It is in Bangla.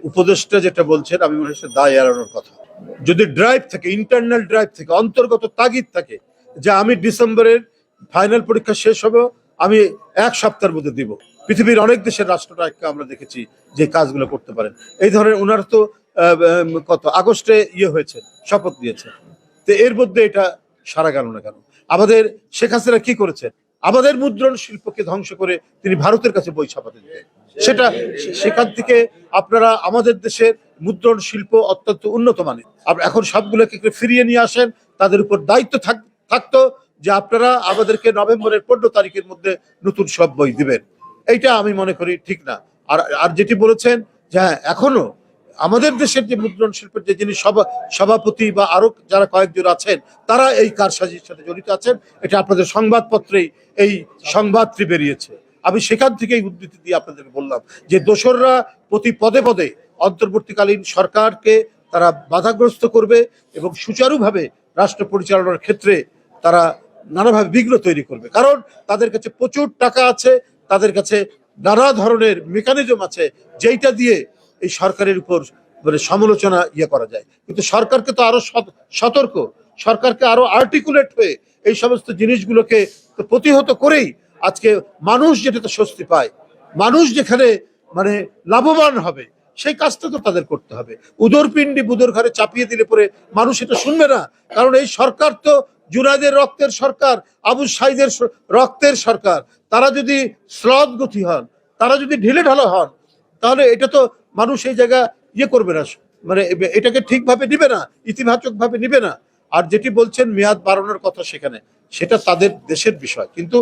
উপদেষ্টা যেটা বলছেন আমি মনে হচ্ছে দায় এড়ানোর কথা। যদি ড্রাইভ থাকে, ইন্টারনাল ড্রাইভ থেকে, অন্তর্গত তাগিদ থাকে যে আমি ডিসেম্বরের ফাইনাল পরীক্ষা শেষ হবে, আমি 1 সপ্তাহের মধ্যে দিব, পৃথিবীর অনেক দেশের রাষ্ট্রনায়ককে আমরা দেখেছি যে কাজগুলো করতে পারেন। এই ধরনের ওনারা তো কত আগস্টে হয়েছে, শপথ নিয়েছে, তো এর মধ্যে এটা সারা গেল না কেন? আমাদের শেখ হাসিনা কি করেছেন? আমাদের মুদ্রণ শিল্পকে ধ্বংস করে তিনি ভারতের কাছে বই ছাপাতে দিতেন। সেখান থেকে আপনারা আমাদের দেশের মুদ্রণ শিল্প অত্যন্ত উন্নত মানের, এখন সবগুলোকে ফিরিয়ে নিয়ে আসেন। তাদের উপর দায়িত্ব থাকতো যে আপনারা আমাদেরকে নভেম্বরের 15 তারিখের মধ্যে নতুন সব বই দিবেন। এইটা আমি মনে করি ঠিক না। আর যেটি বলেছেন যে হ্যাঁ, এখনো আমাদের দেশের যে মুদ্রণ শিল্পের যে যিনি সভাপতি বা আরো যারা কয়েকজন আছেন তারা এই কারসাজির সাথে জড়িত আছেন, এটা আপনাদের সংবাদপত্রেই এই সংবাদটি বেরিয়েছে। আমি সেখান থেকেই উদ্ধৃতি দিয়ে আপনাদেরকে বললাম যে দোসররা প্রতি পদে পদে অন্তর্বর্তীকালীন সরকারকে তারা বাধাগ্রস্ত করবে এবং সুচারুভাবে রাষ্ট্র পরিচালনার ক্ষেত্রে তারা নানাভাবে বিঘ্ন তৈরি করবে। কারণ তাদের কাছে প্রচুর টাকা আছে, তাদের কাছে নানা ধরনের মেকানিজম আছে যেইটা দিয়ে এই সরকারের উপর মানে সমালোচনা করা যায়। কিন্তু সরকারকে তো আরো সতর্ক, সরকারকে আরো আর্টিকুলেট হয়ে এই সমস্ত জিনিসগুলোকে প্রতিহত করেই আজকে মানুষ যেটাতে স্বস্তি পায়, মানুষ যেখানে মানে লাভবান হবে, সেই কাজটা তো তাদের করতে হবে। উদরপিণ্ডি বুদর ঘরে চাপিয়ে দিলে পরে মানুষ এটা শুনবে না। কারণ এই সরকার তো জুনাইদের রক্তের সরকার, আবু সাইদের রক্তের সরকার। তারা যদি শ্লথ গতি হন, তারা যদি ঢিলে ঢালা হন, তাহলে এটা তো মানুষ এই জায়গা করবে না, মানে এটাকে ঠিকভাবে নিবে না, ইতিবাচক ভাবে নিবে না। আর যেটি বলছেন মেয়াদ বাড়ানোর কথা, সেটা তাদের দেশের বিষয়, কিন্তু